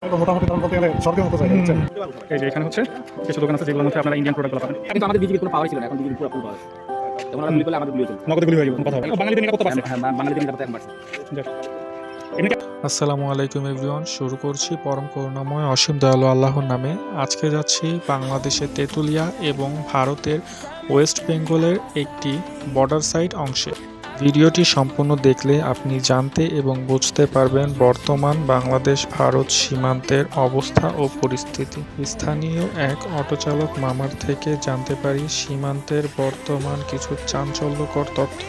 মোটামুটি দাম বলতে গেলে স্বর্গের মতো জায়গা হচ্ছে। এই যে এখানে হচ্ছে কিছু দোকান আছে যেগুলোর মধ্যে আপনারা ইন্ডিয়ান প্রোডাক্টগুলো পাবেন। কিন্তু আমাদের বিজেপির কোনো পাওয়ার ছিল না, এখন বিজেপির পুরো ফুল পাওয়ার। যেমন আমরা গুলি করলে আমাদের গুলি হতো। নগদে গুলি হয়ে যাবে, কোনো কথা হবে না। বাঙালিদের নিরাপত্তা পাচ্ছে। হ্যাঁ, বাঙালিদের নিরাপত্তা এখন বাড়ছে। আসসালামু আলাইকুম এভরিওয়ান, শুরু করছি পরম করুণাময় অসীম দয়ালু আল্লাহর নামে। আজকে যাচ্ছি বাংলাদেশের তেঁতুলিয়া এবং ভারতের ওয়েস্ট বেঙ্গলের একটি বর্ডার সাইড অংশে। ভিডিওটি সম্পূর্ণ দেখলে আপনি জানতে এবং বুঝতে পারবেন বর্তমান বাংলাদেশ ভারত সীমান্তের অবস্থা ও পরিস্থিতি। স্থানীয় এক অটোচালক মামার থেকে জানতে পারি সীমান্তের বর্তমান কিছু চাঞ্চল্যকর তথ্য।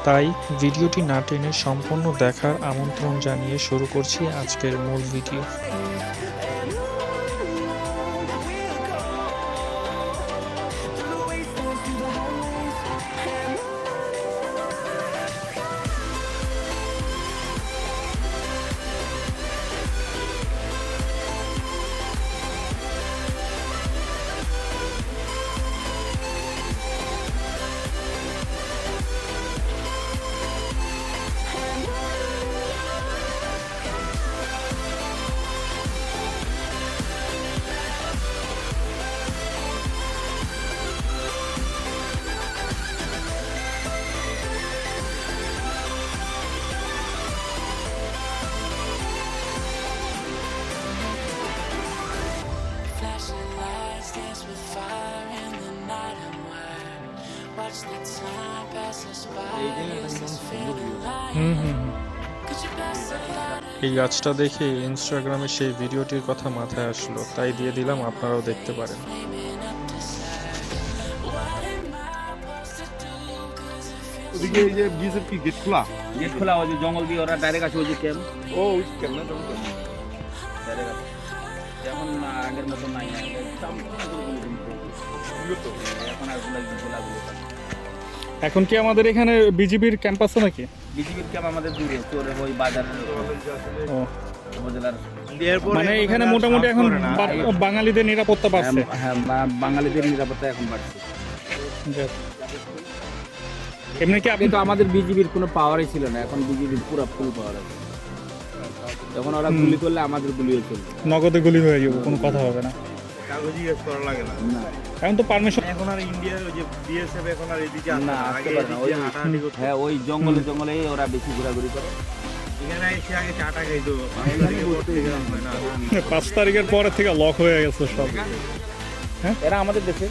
তাই ভিডিওটি না টেনে সম্পূর্ণ দেখার আমন্ত্রণ জানিয়ে শুরু করছি আজকের মূল video. Flashing lights dance with fire in the night and watch the time pass us by. Is this feeling like could you pass a light? এই গাছটা দেখে ইনস্টাগ্রামে সেই ভিডিওটির কথা মাথায় আসলো, তাই দিয়ে দিলাম, আপনারাও দেখতে পারেন। ওদিকে এই যে ব্রিজের কি গেট খোলা? গেট খোলা, ওই যে জঙ্গল দিয়ে ওরা ডাইরেক্ট আছে, ওই যে ক্যাম্প ও ওই কেন না জঙ্গল? ডাইরেক্ট আছে। এখন আগের মতো নাই, এখন আর গোলাগুলো। এখন কি আমাদের এখানে বিজিবির ক্যাম্প আছে নাকি? বিজেপির ক্যাম্প আমাদের দূরে, তোর ওই বাজারের ও, উপজেলার। মানে এখানে মোটামুটি এখন বাঙালিদের নিরাপত্তা পাচ্ছে। হ্যাঁ, বাঙালিদের নিরাপত্তা এখন বাড়ছে। যাক। এমনি কি আপনি কিন্তু আমাদের বিজেপির কোনো পাওয়ারই ছিল না, এখন বিজেপির পুরো ফুল পাওয়ার আছে। যখন ওরা গুলি করলে আমাদের গুলিও চলবে। নগদে গুলি হয়ে যাবে, কোনো কথা হবে না। কাগজ জিজ্ঞেস করা লাগে না। এখন তো পারমিশন। এখন আর ইন্ডিয়ার ওই যে বিএসএফ এখন আর এদিকে আসে না, না। আসতে আগে পারে না। এদিকে হাঁটাহাঁটি করতো। হ্যাঁ, ওই জঙ্গলে জঙ্গলে ওরা বেশি ঘোরাঘুরি করে। এখানে এসে আগে চাটা খাইতো। না 5 তারিখের পরে থেকে লক হয়ে গেছে সব। এরা আমাদের দেশে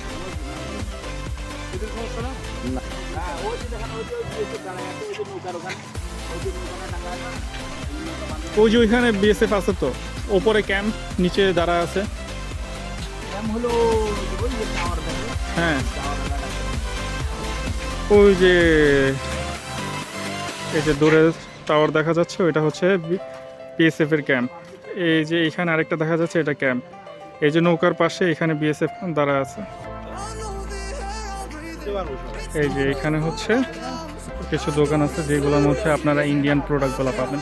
ওই যে ওইখানে বিএসএফ আছে, তো ওপরে ক্যাম্প, নিচে দাঁড়া আছে। হ্যাঁ, ওই যে এই যে দূরে টাওয়ার দেখা যাচ্ছে, ওইটা হচ্ছে বিএসএফ এর ক্যাম্প। এই যে এখানে আরেকটা দেখা যাচ্ছে, এটা ক্যাম্প। এই যে নৌকার পাশে এখানে বিএসএফ দাঁড়া আছে। এই যে এখানে হচ্ছে কিছু দোকান আছে যেগুলোর মধ্যে আপনারা ইন্ডিয়ান প্রোডাক্টগুলো পাবেন।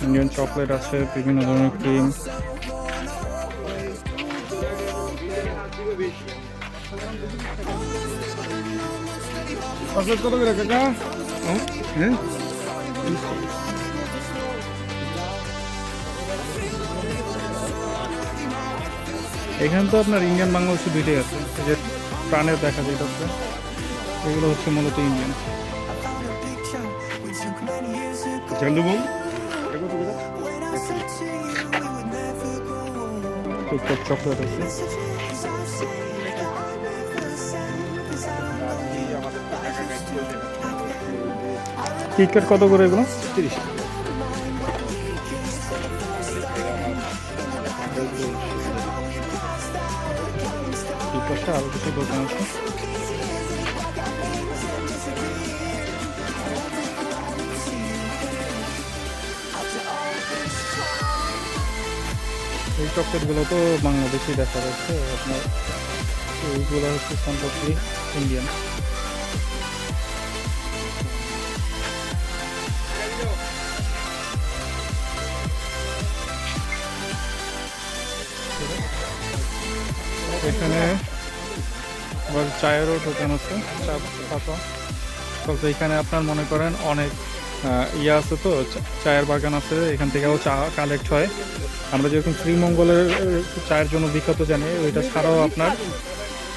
ইন্ডিয়ান চকলেট আছে, বিভিন্ন ধরনের ক্রিম। কত করে কাকা? হ্যাঁ এখানে তো আপনার ইন্ডিয়ান বাংলাদেশি দুইটাই আছে। এই যে প্রাণের দেখা যায়, এগুলো হচ্ছে মূলত ইন্ডিয়ান। ঝান্ডুবম টুকটাক চকলেট আছে। কিটক্যাট কত করে এগুলো? 30। এই পাশে আরো কিছু দোকান আছে। এই চকলেটগুলো তো বাংলাদেশি দেখা যাচ্ছে আপনার। এইগুলো হচ্ছে সম্পত্তি ইন্ডিয়ান। এখানে আবার চায়েরও দোকান আছে, চা পাতা। তো এখানে আপনার মনে করেন অনেক ইয়ে আছে তো চায়ের বাগান আছে, এখান থেকেও চা কালেক্ট হয়। আমরা যেরকম শ্রীমঙ্গলের চায়ের জন্য বিখ্যাত জানি, ওইটা ছাড়াও আপনার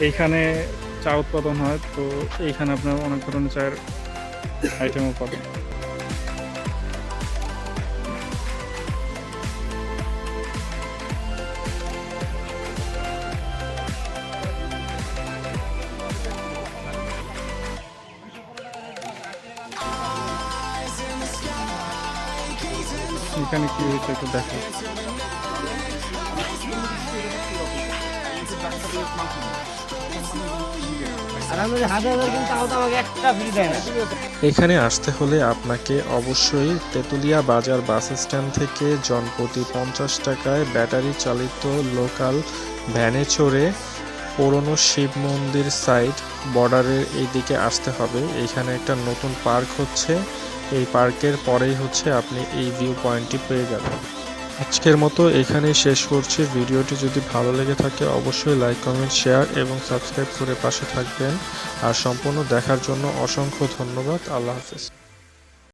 এইখানে চা উৎপাদন হয়, তো এইখানে আপনার অনেক ধরনের চায়ের আইটেমও পাবেন। এখানে কি হয়েছে একটু দেখো। এখানে আসতে হলে আপনাকে অবশ্যই তেঁতুলিয়া বাজার বাস স্ট্যান্ড থেকে জনপ্রতি 50 টাকায় ব্যাটারি চালিত লোকাল ভ্যানে চড়ে পুরনো শিব মন্দির সাইড বর্ডারের এই দিকে আসতে হবে। এখানে একটা নতুন পার্ক হচ্ছে, এই পার্কের পরেই হচ্ছে আপনি এই ভিউ পয়েন্টটি পেয়ে যাবেন। আজকের মতো এখানেই শেষ করছি। ভিডিওটি যদি ভালো লেগে থাকে অবশ্যই লাইক, কমেন্ট, শেয়ার এবং সাবস্ক্রাইব করে পাশে থাকবেন। আর সম্পূর্ণ দেখার জন্য অসংখ্য ধন্যবাদ। আল্লাহ হাফেজ।